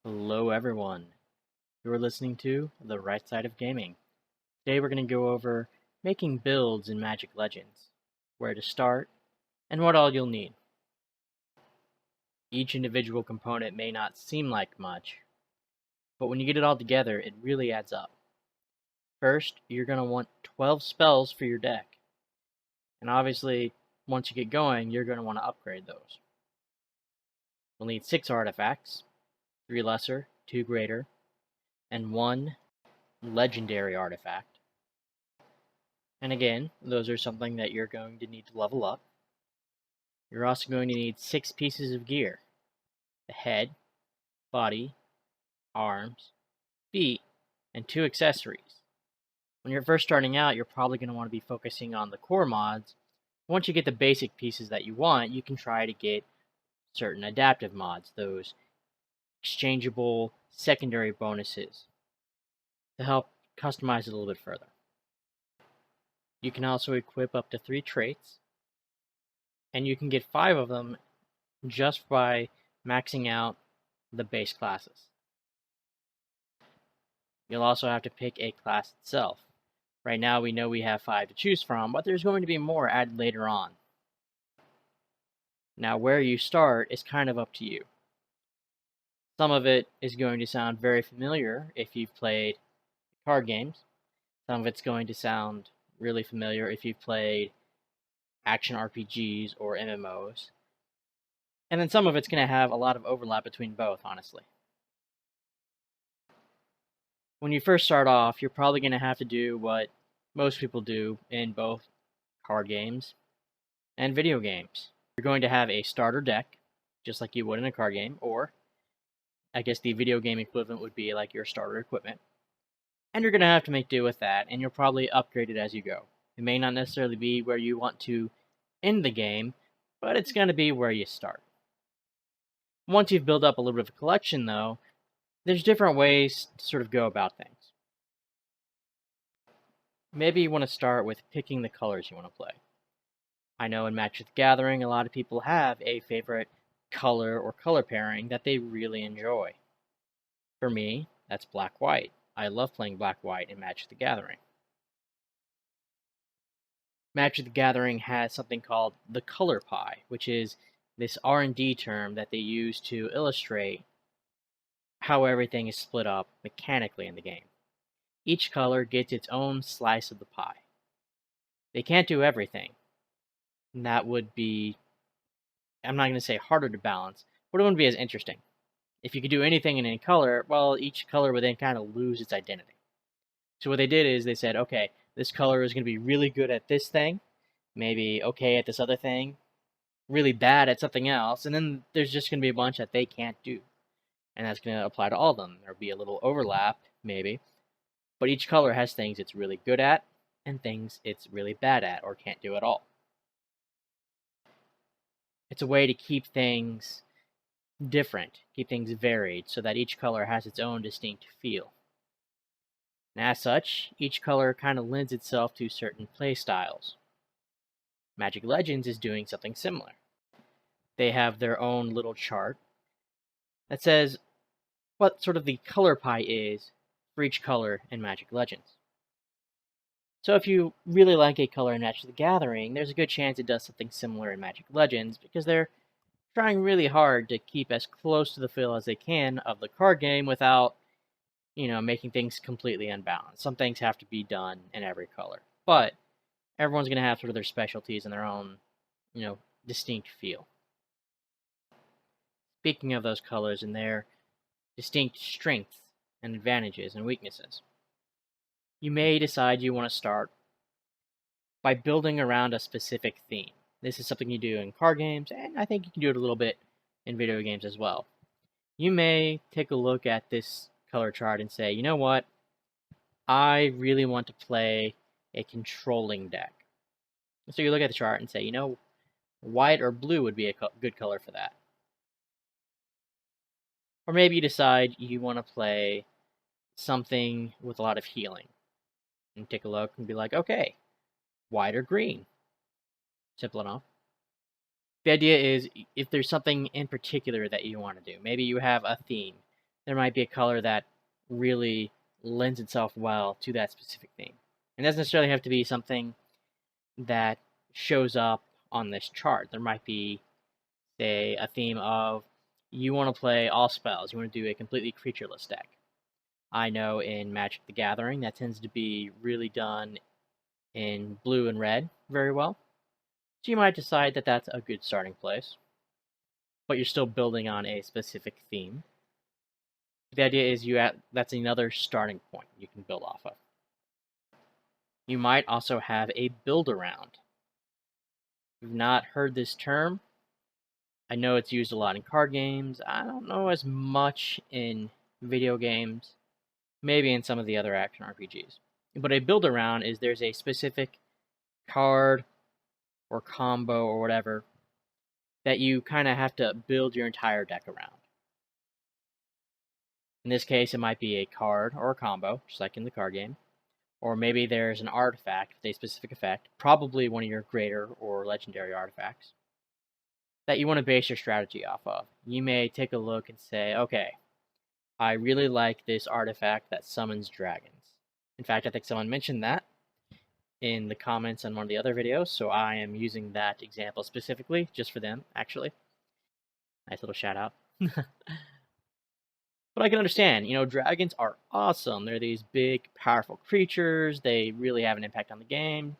Hello everyone. You're listening to The Right Side of Gaming. Today we're going to go over making builds in Magic Legends, where to start, and what all you'll need. Each individual component may not seem like much, but when you get it all together, it really adds up. First, you're going to want 12 spells for your deck. And obviously, once you get going, you're going to want to upgrade those. You'll need 6 artifacts, 3 lesser, 2 greater, and 1 legendary artifact. And again, those are something that you're going to need to level up. You're also going to need 6 pieces of gear: the head, body, arms, feet, and 2 accessories. When you're first starting out, you're probably going to want to be focusing on the core mods. Once you get the basic pieces that you want, you can try to get certain adaptive mods, those exchangeable secondary bonuses, to help customize it a little bit further. You can also equip up to 3 traits, and you can get 5 of them just by maxing out the base classes. You'll also have to pick a class itself. Right now we know we have 5 to choose from, but there's going to be more added later on. Now where you start is kind of up to you. Some of it is going to sound very familiar if you've played card games. Some of it's going to sound really familiar if you've played action RPGs or MMOs. And then some of it's going to have a lot of overlap between both, honestly. When you first start off, you're probably going to have to do what most people do in both card games and video games. You're going to have a starter deck, just like you would in a card game, or I guess the video game equivalent would be like your starter equipment. And you're going to have to make do with that, and you'll probably upgrade it as you go. It may not necessarily be where you want to end the game, but it's going to be where you start. Once you've built up a little bit of a collection, though, there's different ways to sort of go about things. Maybe you want to start with picking the colors you want to play. I know in Magic the Gathering, a lot of people have a favorite color or color pairing that they really enjoy. For me, that's black-white. I love playing black-white in Magic the Gathering. Magic the Gathering has something called the color pie, which is this R&D term that they use to illustrate how everything is split up mechanically in the game. Each color gets its own slice of the pie. They can't do everything. And that would be, I'm not going to say harder to balance, but it wouldn't be as interesting. If you could do anything in any color, well, each color would then kind of lose its identity. So what they did is they said, okay, this color is going to be really good at this thing, maybe okay at this other thing, really bad at something else, and then there's just going to be a bunch that they can't do. And that's going to apply to all of them. There'll be a little overlap, maybe, but each color has things it's really good at and things it's really bad at or can't do at all. It's a way to keep things different, keep things varied, so that each color has its own distinct feel. And as such, each color kind of lends itself to certain play styles. Magic Legends is doing something similar. They have their own little chart that says what sort of the color pie is for each color in Magic Legends. So if you really like a color in Magic the Gathering, there's a good chance it does something similar in Magic Legends, because they're trying really hard to keep as close to the feel as they can of the card game without, making things completely unbalanced. Some things have to be done in every color. But everyone's going to have sort of their specialties and their own, distinct feel. Speaking of those colors and their distinct strengths and advantages and weaknesses, you may decide you want to start by building around a specific theme. This is something you do in card games, and I think you can do it a little bit in video games as well. You may take a look at this color chart and say, you know what, I really want to play a controlling deck. So you look at the chart and say, white or blue would be a good color for that. Or maybe you decide you want to play something with a lot of healing. And take a look and be like, okay, white or green. Simple enough. The idea is, if there's something in particular that you want to do, maybe you have a theme. there might be a color that really lends itself well to that specific theme. It doesn't necessarily have to be something that shows up on this chart. There might be, say, a theme of you want to play all spells, you want to do a completely creatureless deck. I know in Magic the Gathering that tends to be really done in blue and red very well. So you might decide that that's a good starting place, but you're still building on a specific theme. The idea is that's another starting point you can build off of. You might also have a build around. If you've not heard this term, I know it's used a lot in card games. I don't know as much in video games, maybe in some of the other action RPGs. But a build around is there's a specific card or combo or whatever that you kind of have to build your entire deck around. In this case, it might be a card or a combo, just like in the card game. Or maybe there's an artifact with a specific effect, probably one of your greater or legendary artifacts, that you want to base your strategy off of. You may take a look and say, okay, I really like this artifact that summons dragons. In fact, I think someone mentioned that in the comments on one of the other videos, so I am using that example specifically, just for them, actually. Nice little shout out. But I can understand, dragons are awesome. They're these big, powerful creatures. They really have an impact on the game.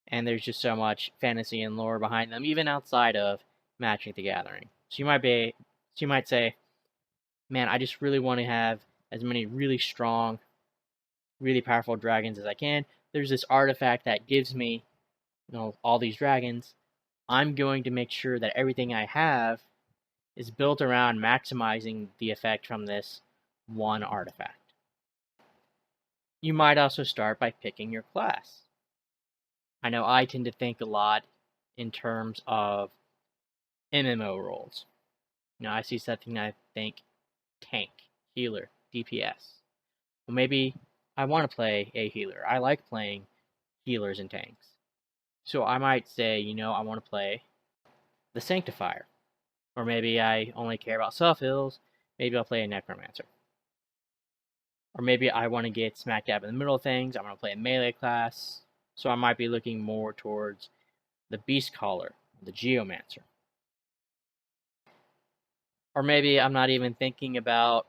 And there's just so much fantasy and lore behind them, even outside of Magic the Gathering. So you might say, man, I just really want to have as many really strong, really powerful dragons as I can. There's this artifact that gives me, all these dragons. I'm going to make sure that everything I have is built around maximizing the effect from this one artifact. You might also start by picking your class. I know I tend to think a lot in terms of MMO roles. I see something I think tank, healer, DPS. Well, maybe I want to play a healer. I like playing healers and tanks. So I might say, I want to play the Sanctifier. Or maybe I only care about self-heals. Maybe I'll play a Necromancer. Or maybe I want to get smack dab in the middle of things. I want to play a melee class. So I might be looking more towards the Beastcaller, the Geomancer. Or maybe I'm not even thinking about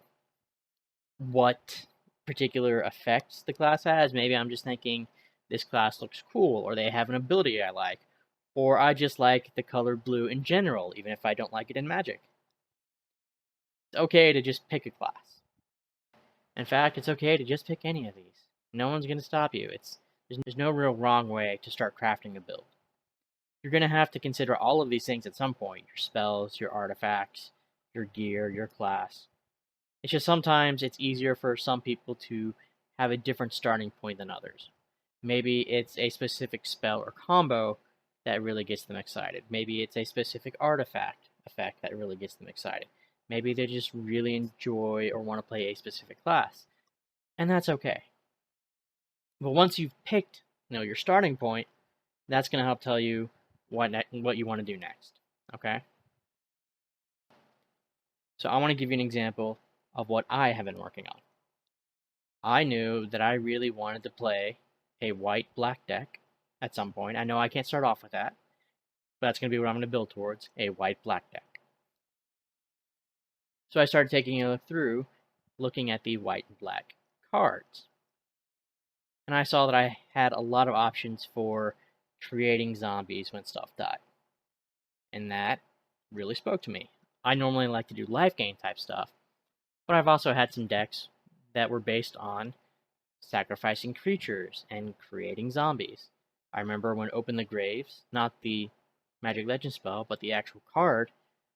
what particular effects the class has. Maybe I'm just thinking this class looks cool, or they have an ability I like, or I just like the color blue in general, even if I don't like it in Magic. It's okay to just pick a class. In fact, it's okay to just pick any of these. No one's going to stop you. There's no real wrong way to start crafting a build. You're going to have to consider all of these things at some point. Your spells, your artifacts, your gear, your class. It's just sometimes it's easier for some people to have a different starting point than others. Maybe it's a specific spell or combo that really gets them excited. Maybe it's a specific artifact effect that really gets them excited. Maybe they just really enjoy or want to play a specific class. And that's okay. But once you've picked, your starting point, that's going to help tell you what you want to do next. Okay? So I want to give you an example of what I have been working on. I knew that I really wanted to play a white-black deck at some point. I know I can't start off with that, but that's going to be what I'm going to build towards, a white-black deck. So I started taking a look through, looking at the white and black cards. And I saw that I had a lot of options for creating zombies when stuff died. And that really spoke to me. I normally like to do life gain type stuff, but I've also had some decks that were based on sacrificing creatures and creating zombies. I remember when Open the Graves, not the Magic Legends spell, but the actual card,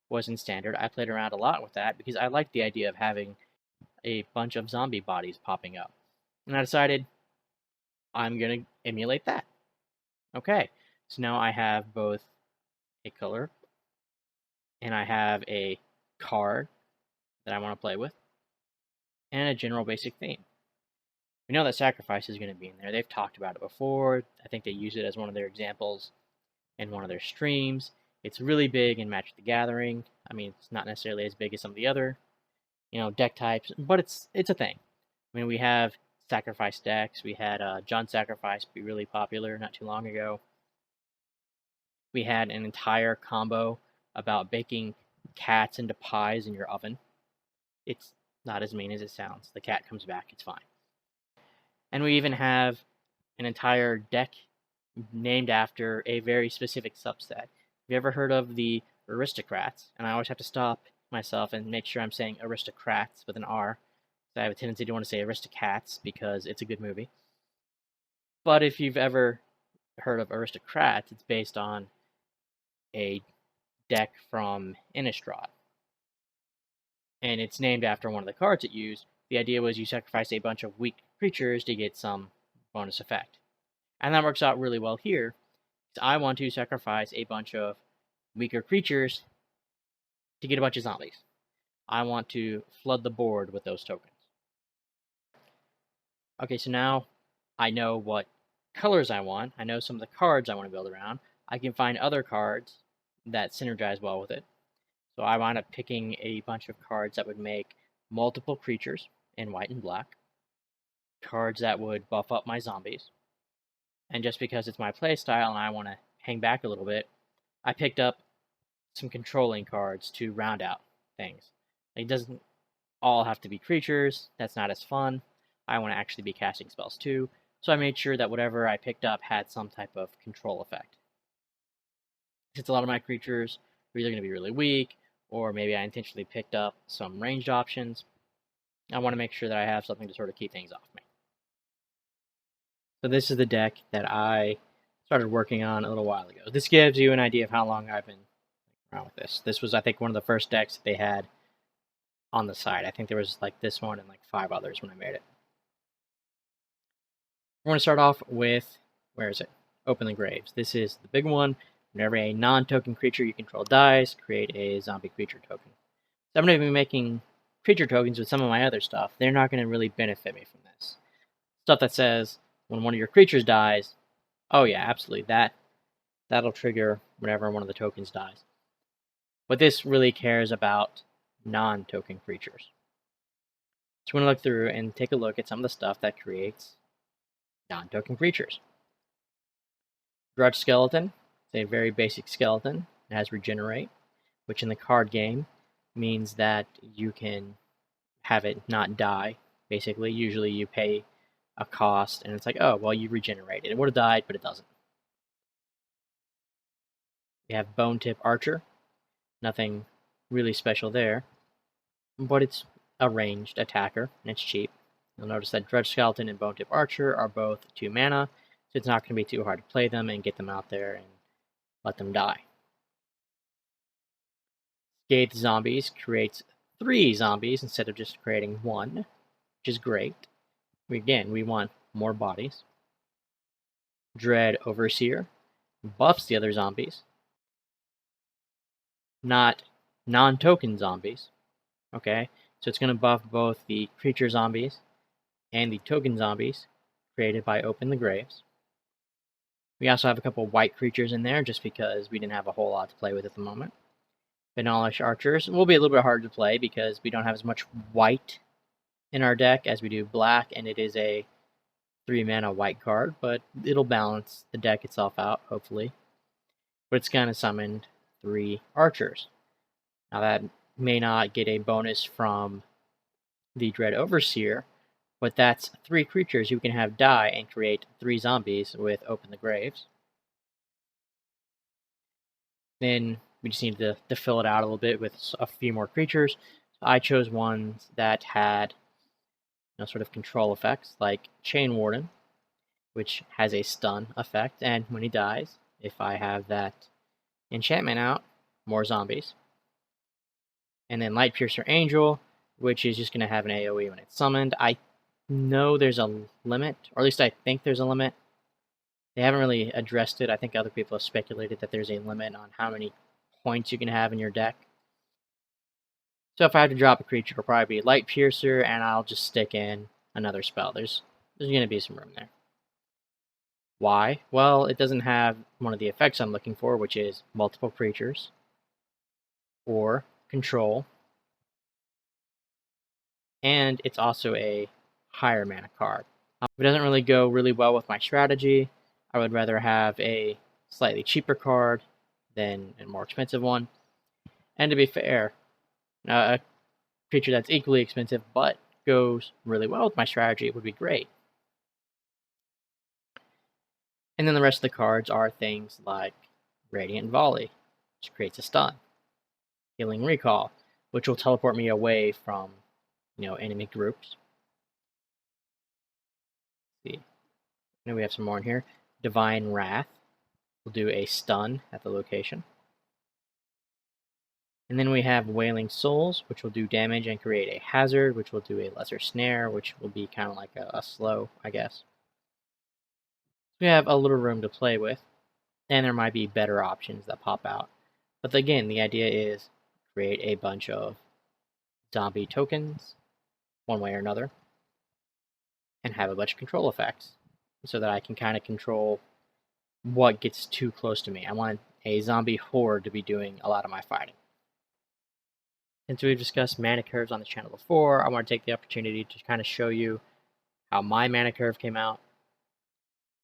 was in Standard. I played around a lot with that because I liked the idea of having a bunch of zombie bodies popping up. And I decided I'm going to emulate that. Okay, so now I have both a color and I have a card that I want to play with and a general basic theme. We know that sacrifice is going to be in there. They've talked about it before. I think they use it as one of their examples in one of their streams. It's really big in Magic the Gathering. I mean, it's not necessarily as big as some of the other deck types, but it's a thing. I mean, we have sacrifice decks. We had John Sacrifice be really popular not too long ago. We had an entire combo about baking cats into pies in your oven. It's not as mean as it sounds. The cat comes back, it's fine. And we even have an entire deck named after a very specific subset. Have you ever heard of the Aristocrats? And I always have to stop myself and make sure I'm saying Aristocrats with an R. So I have a tendency to want to say Aristocats because it's a good movie. But if you've ever heard of Aristocrats, it's based on a deck from Innistrad. And it's named after one of the cards it used. The idea was you sacrifice a bunch of weak creatures to get some bonus effect. And that works out really well here, because I want to sacrifice a bunch of weaker creatures to get a bunch of zombies. I want to flood the board with those tokens. Okay, so now I know what colors I want. I know some of the cards I want to build around. I can find other cards that synergize well with it. So I wound up picking a bunch of cards that would make multiple creatures in white and black. Cards that would buff up my zombies. And just because it's my playstyle and I want to hang back a little bit, I picked up some controlling cards to round out things. It doesn't all have to be creatures. That's not as fun. I want to actually be casting spells too. So I made sure that whatever I picked up had some type of control effect. Since a lot of my creatures are either going to be really weak, or maybe I intentionally picked up some ranged options, I want to make sure that I have something to sort of keep things off me. So this is the deck that I started working on a little while ago. This gives you an idea of how long I've been around with this. This was, I think, one of the first decks that they had on the site. I think there was like this one and like 5 others when I made it. We're going to start off with, where is it? Open the Graves. This is the big one. Whenever a non-token creature you control dies, create a zombie creature token. So I'm going to be making creature tokens with some of my other stuff. They're not going to really benefit me from this. Stuff that says, when one of your creatures dies, oh yeah, absolutely, that'll trigger whenever one of the tokens dies. But this really cares about non-token creatures. So we're going to look through and take a look at some of the stuff that creates non-token creatures. Grudge Skeleton. It's a very basic skeleton. It has Regenerate, which in the card game means that you can have it not die, basically. Usually you pay a cost, and it's like, oh, well, you regenerated. It would have died, but it doesn't. We have Bone Tip Archer. Nothing really special there, but it's a ranged attacker, and it's cheap. You'll notice that Grudge Skeleton and Bone Tip Archer are both 2 mana, so it's not going to be too hard to play them and get them out there and let them die. Scathed Zombies creates 3 zombies instead of just creating 1, which is great. Again, we want more bodies. Dread Overseer buffs the other zombies, not non-token zombies. Okay, so it's going to buff both the creature zombies and the token zombies created by Open the Graves. We also have a couple white creatures in there just because we didn't have a whole lot to play with at the moment. Benalish Archers will be a little bit hard to play because we don't have as much white in our deck as we do black, and it is a 3 mana white card, but it'll balance the deck itself out, hopefully. But it's going to summon 3 archers. Now that may not get a bonus from the Dread Overseer, but that's 3 creatures you can have die and create 3 zombies with Open the Graves. Then we just need to fill it out a little bit with a few more creatures. So I chose ones that had sort of control effects, like Chain Warden, which has a stun effect, and when he dies, if I have that enchantment out, more zombies. And then Light Piercer Angel, which is just going to have an AoE when it's summoned. I know there's a limit, or at least I think there's a limit. They haven't really addressed it. I think other people have speculated that there's a limit on how many points you can have in your deck. So if I have to drop a creature, it'll probably be Light Piercer, and I'll just stick in another spell. There's going to be some room there. Why? Well, it doesn't have one of the effects I'm looking for, which is multiple creatures, or control, and it's also a higher mana card. It doesn't really go really well with my strategy. I would rather have a slightly cheaper card than a more expensive one. And to be fair, a creature that's equally expensive but goes really well with my strategy would be great. And then the rest of the cards are things like Radiant Volley, which creates a stun, Healing Recall, which will teleport me away from, enemy groups. Let's see. Now we have some more in here. Divine Wrath will do a stun at the location. And then we have Wailing Souls, which will do damage and create a hazard, which will do a lesser snare, which will be kind of like a slow, I guess. We have a little room to play with, and there might be better options that pop out. But again, the idea is create a bunch of zombie tokens, one way or another, and have a bunch of control effects, so that I can kind of control what gets too close to me. I want a zombie horde to be doing a lot of my fighting. Since we've discussed mana curves on the channel before, I want to take the opportunity to kind of show you how my mana curve came out.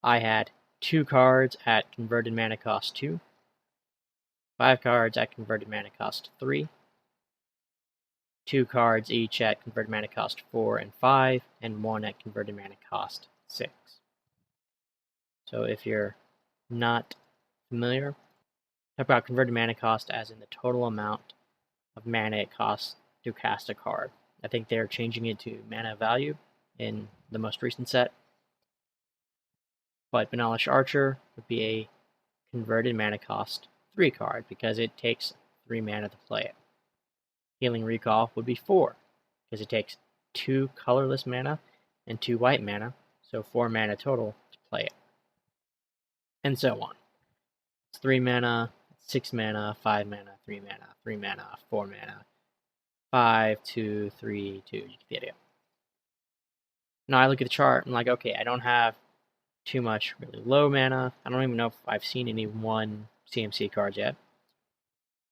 I had 2 cards at converted mana cost 2, 5 cards at converted mana cost 3, 2 cards each at converted mana cost 4 and 5, and 1 at converted mana cost 6. So if you're not familiar, talk about converted mana cost as in the total amount of mana it costs to cast a card. I think they're changing it to mana value in the most recent set. But Benalish Archer would be a converted mana cost 3 card because it takes 3 mana to play it. Healing Recall would be 4 because it takes 2 colorless mana and 2 white mana, so 4 mana total to play it. And so on. It's 3 mana, 6 mana, 5 mana, 3 mana, 3 mana, 4 mana, 5, 2, 3, 2. You get the idea. Now I look at the chart and I'm like, okay, I don't have too much really low mana. I don't even know if I've seen any 1 CMC cards yet.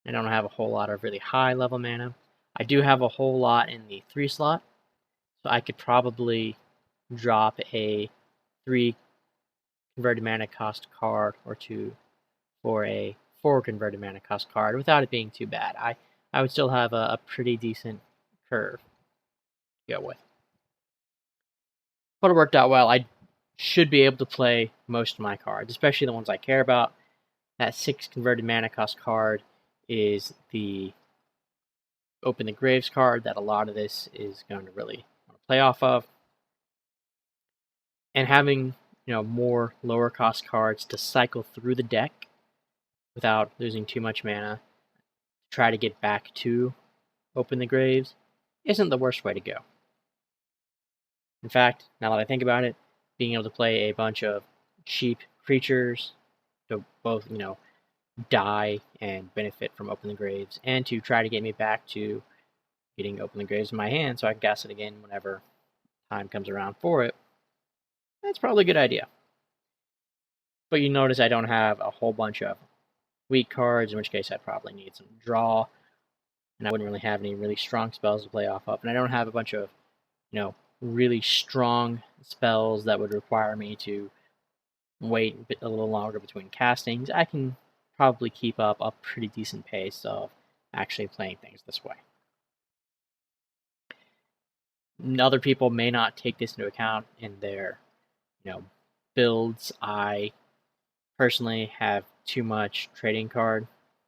I don't have a whole lot of really high level mana. I do have a whole lot in the 3 slot, so I could probably drop a 3 converted mana cost card or 2 for a 4 converted mana cost card without it being too bad. I would still have a pretty decent curve to go with. But it worked out well. I should be able to play most of my cards, especially the ones I care about. That 6 converted mana cost card is the Open the Graves card that a lot of this is going to really want to play off of. And having, more lower cost cards to cycle through the deck without losing too much mana, try to get back to Open the Graves, isn't the worst way to go. In fact, now that I think about it, being able to play a bunch of cheap creatures to both, die and benefit from Open the Graves, and to try to get me back to getting Open the Graves in my hand so I can cast it again whenever time comes around for it, that's probably a good idea. But you notice I don't have a whole bunch of weak cards, in which case I'd probably need some draw, and I wouldn't really have any really strong spells to play off of, and I don't have a bunch of, really strong spells that would require me to wait a little longer between castings. I can probably keep up a pretty decent pace of actually playing things this way. Other people may not take this into account in their, builds. I personally have too much trading card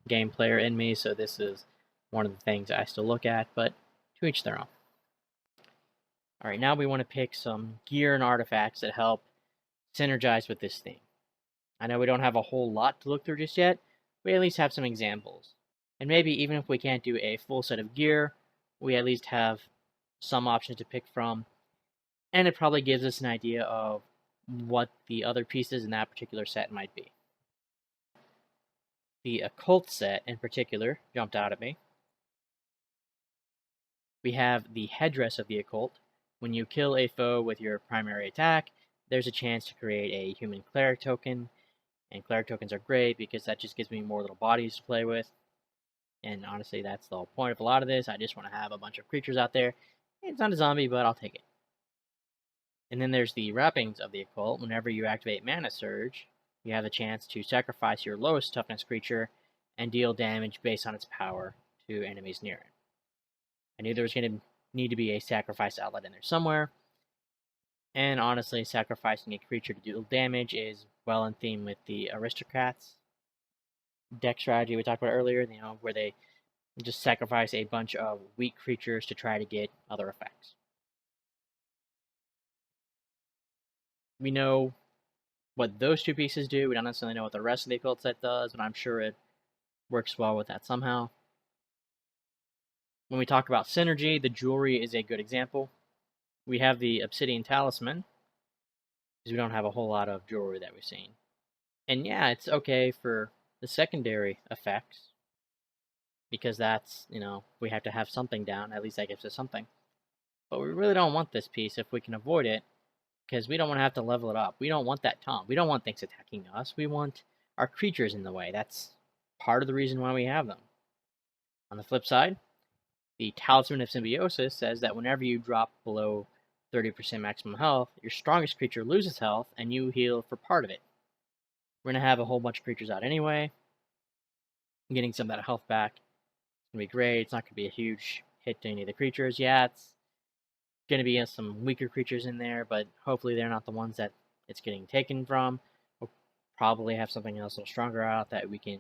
game player in me, so this is one of the things I still look at, but to each their own. Alright, now we want to pick some gear and artifacts that help synergize with this theme. I know we don't have a whole lot to look through just yet, we at least have some examples. And maybe even if we can't do a full set of gear, we at least have some options to pick from, and it probably gives us an idea of what the other pieces in that particular set might be. The occult set in particular jumped out at me. We have the headdress of the occult. When you kill a foe with your primary attack, there's a chance to create a human cleric token, and cleric tokens are great because that just gives me more little bodies to play with. And honestly, that's the whole point of a lot of this. I just want to have a bunch of creatures out there It's not a zombie, but I'll take it. And then there's the wrappings of the occult. Whenever you activate Mana Surge, you have the chance to sacrifice your lowest toughness creature and deal damage based on its power to enemies near it. I knew there was going to need to be a sacrifice outlet in there somewhere, and honestly, sacrificing a creature to deal damage is well in theme with the Aristocrats deck strategy we talked about earlier, where they just sacrifice a bunch of weak creatures to try to get other effects. We know what those two pieces do. We don't necessarily know what the rest of the occult set does, but I'm sure it works well with that somehow. When we talk about synergy, the jewelry is a good example. We have the Obsidian Talisman, because we don't have a whole lot of jewelry that we've seen. And yeah, it's okay for the secondary effects, because that's, we have to have something down, at least that gives us something. But we really don't want this piece if we can avoid it, because we don't want to have to level it up. We don't want that taunt. We don't want things attacking us. We want our creatures in the way. That's part of the reason why we have them. On the flip side, the Talisman of Symbiosis says that whenever you drop below 30% maximum health, your strongest creature loses health, and you heal for part of it. We're going to have a whole bunch of creatures out anyway. Getting some of that health back is going to be great. It's not going to be a huge hit to any of the creatures. Yeah, it's going to be some weaker creatures in there, but hopefully they're not the ones that it's getting taken from. We'll probably have something else a little stronger out that we can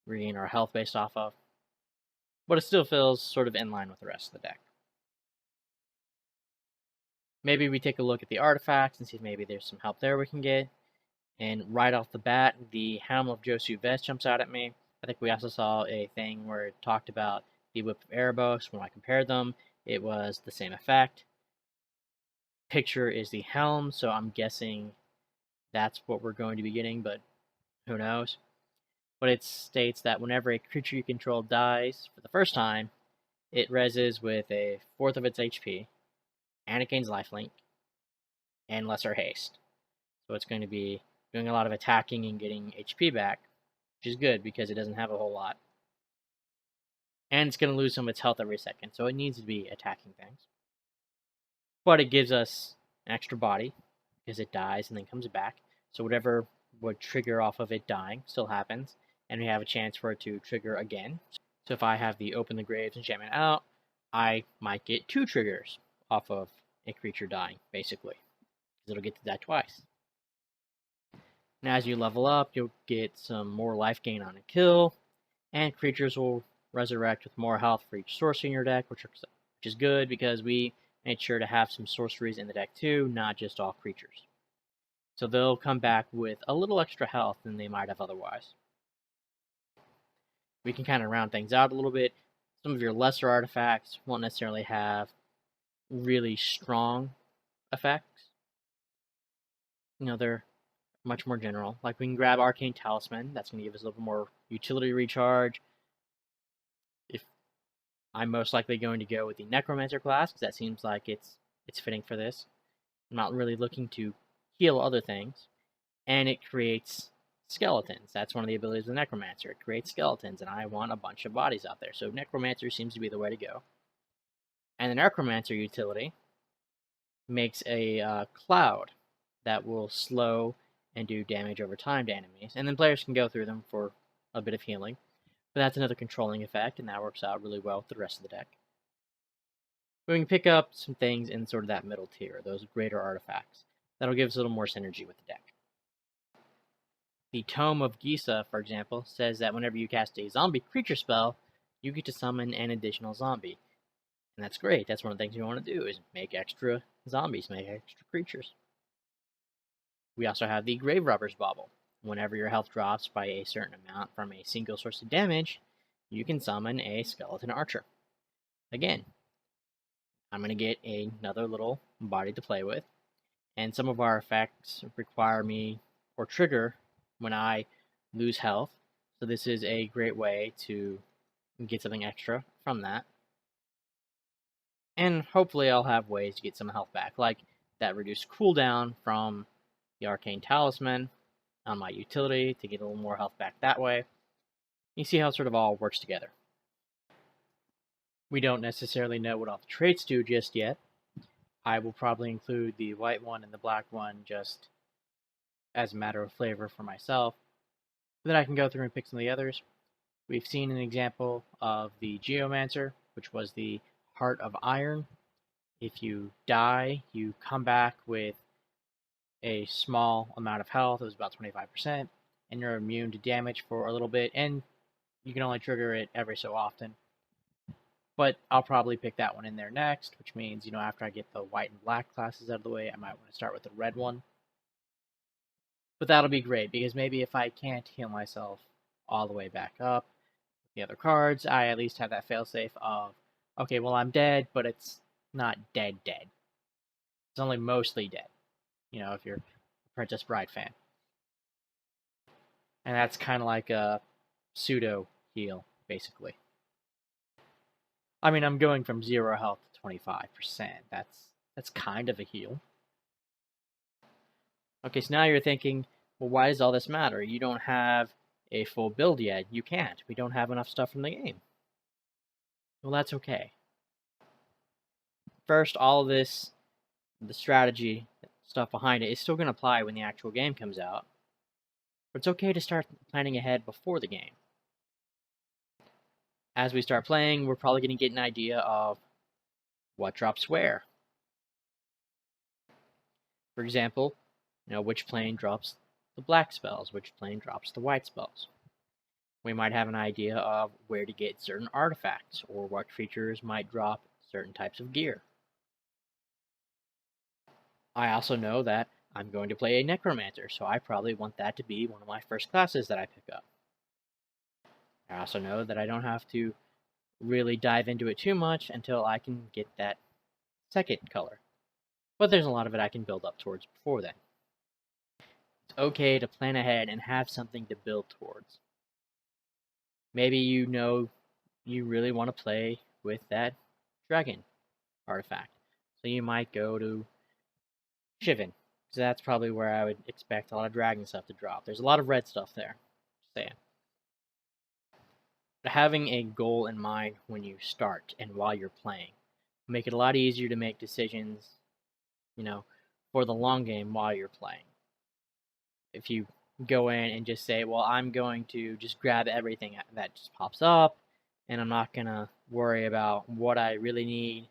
regain our health based off of. But it still feels sort of in line with the rest of the deck. Maybe we take a look at the artifacts and see if maybe there's some help there we can get. And right off the bat, the Helm of Josu Vest jumps out at me. I think we also saw a thing where it talked about the Whip of Erebos. When I compared them, it was the same effect. Picture is the helm, so I'm guessing that's what we're going to be getting, but who knows. But it states that whenever a creature you control dies for the first time, it reses with a fourth of its HP, and it gains lifelink, and lesser haste. So it's going to be doing a lot of attacking and getting HP back, which is good because it doesn't have a whole lot. And it's going to lose some of its health every second, so it needs to be attacking things. But it gives us an extra body, because it dies and then comes back. So whatever would trigger off of it dying still happens, and we have a chance for it to trigger again. So if I have the Open the Graves enchantment out, I might get 2 triggers off of a creature dying, basically, because it'll get to die twice. And as you level up, you'll get some more life gain on a kill, and creatures will resurrect with more health for each sorcery in your deck, which is good because we made sure to have some sorceries in the deck too, not just all creatures. So they'll come back with a little extra health than they might have otherwise. We can kind of round things out a little bit. Some of your lesser artifacts won't necessarily have really strong effects. They're much more general. Like we can grab Arcane Talisman. That's going to give us a little more utility recharge. If I'm most likely going to go with the Necromancer class, because that seems like it's fitting for this. I'm not really looking to heal other things. And it creates skeletons. That's one of the abilities of the Necromancer. It creates skeletons, and I want a bunch of bodies out there. So Necromancer seems to be the way to go. And the Necromancer utility makes a cloud that will slow and do damage over time to enemies. And then players can go through them for a bit of healing. But that's another controlling effect, and that works out really well with the rest of the deck. But we can pick up some things in sort of that middle tier, those greater artifacts. That'll give us a little more synergy with the deck. The Tome of Gisa, for example, says that whenever you cast a zombie creature spell, you get to summon an additional zombie. And that's great. That's one of the things we want to do, is make extra zombies, make extra creatures. We also have the Grave Robber's Bauble. Whenever your health drops by a certain amount from a single source of damage, you can summon a skeleton archer. Again, I'm going to get another little body to play with, and some of our effects require me or trigger when I lose health, so this is a great way to get something extra from that. And hopefully I'll have ways to get some health back, like that reduced cooldown from the Arcane Talisman on my utility to get a little more health back that way. You see how it sort of all works together. We don't necessarily know what all the traits do just yet. I will probably include the white one and the black one just as a matter of flavor for myself. Then I can go through and pick some of the others. We've seen an example of the Geomancer, which was the Heart of Iron. If you die, you come back with a small amount of health. It was about 25%, and you're immune to damage for a little bit, and you can only trigger it every so often. But I'll probably pick that one in there next, which means, after I get the white and black classes out of the way, I might want to start with the red one. But that'll be great, because maybe if I can't heal myself all the way back up with the other cards, I at least have that failsafe of, okay, well, I'm dead, but it's not dead. It's only mostly dead, if you're a Princess Bride fan. And that's kind of like a pseudo heal, basically. I mean, I'm going from 0 health to 25%. That's kind of a heal. Okay, so now you're thinking, well, why does all this matter? You don't have a full build yet. You can't. We don't have enough stuff from the game. Well, that's okay. First, all of this, the strategy stuff behind it, is still going to apply when the actual game comes out. But it's okay to start planning ahead before the game. As we start playing, we're probably going to get an idea of what drops where. For example, which plane drops the black spells, which plane drops the white spells. We might have an idea of where to get certain artifacts, or what creatures might drop certain types of gear. I also know that I'm going to play a Necromancer, so I probably want that to be one of my first classes that I pick up. I also know that I don't have to really dive into it too much until I can get that second color. But there's a lot of it I can build up towards before then. It's okay to plan ahead and have something to build towards. Maybe you really want to play with that dragon artifact. So you might go to Shivan. So that's probably where I would expect a lot of dragon stuff to drop. There's a lot of red stuff there. Just saying. But having a goal in mind when you start and while you're playing will make it a lot easier to make decisions, for the long game while you're playing. If you go in and just say, well, I'm going to just grab everything that just pops up, and I'm not going to worry about what I really need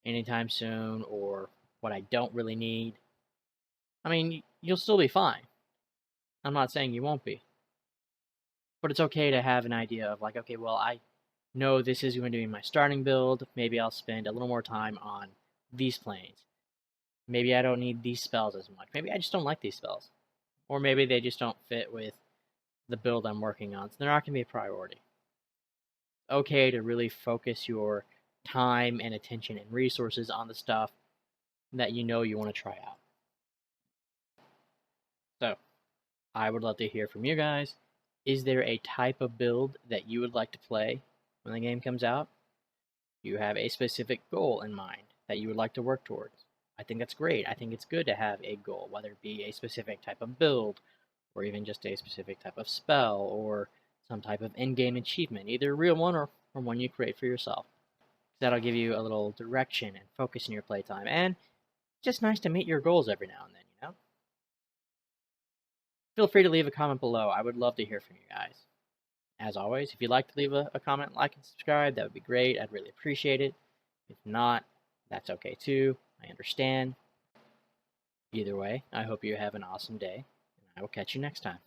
anytime soon or what I don't really need. I mean, you'll still be fine. I'm not saying you won't be. But it's okay to have an idea of like, okay, well, I know this is going to be my starting build. Maybe I'll spend a little more time on these planes. Maybe I don't need these spells as much. Maybe I just don't like these spells. Or maybe they just don't fit with the build I'm working on. So they're not going to be a priority. It's okay to really focus your time and attention and resources on the stuff that you want to try out. So, I would love to hear from you guys. Is there a type of build that you would like to play when the game comes out? Do you have a specific goal in mind that you would like to work towards? I think that's great. I think it's good to have a goal, whether it be a specific type of build, or even just a specific type of spell, or some type of in-game achievement, either a real one or one you create for yourself. That'll give you a little direction and focus in your playtime, and it's just nice to meet your goals every now and then, Feel free to leave a comment below. I would love to hear from you guys. As always, if you'd like to leave a comment, like, and subscribe, that would be great. I'd really appreciate it. If not, that's okay too. I understand. Either way, I hope you have an awesome day, and I will catch you next time.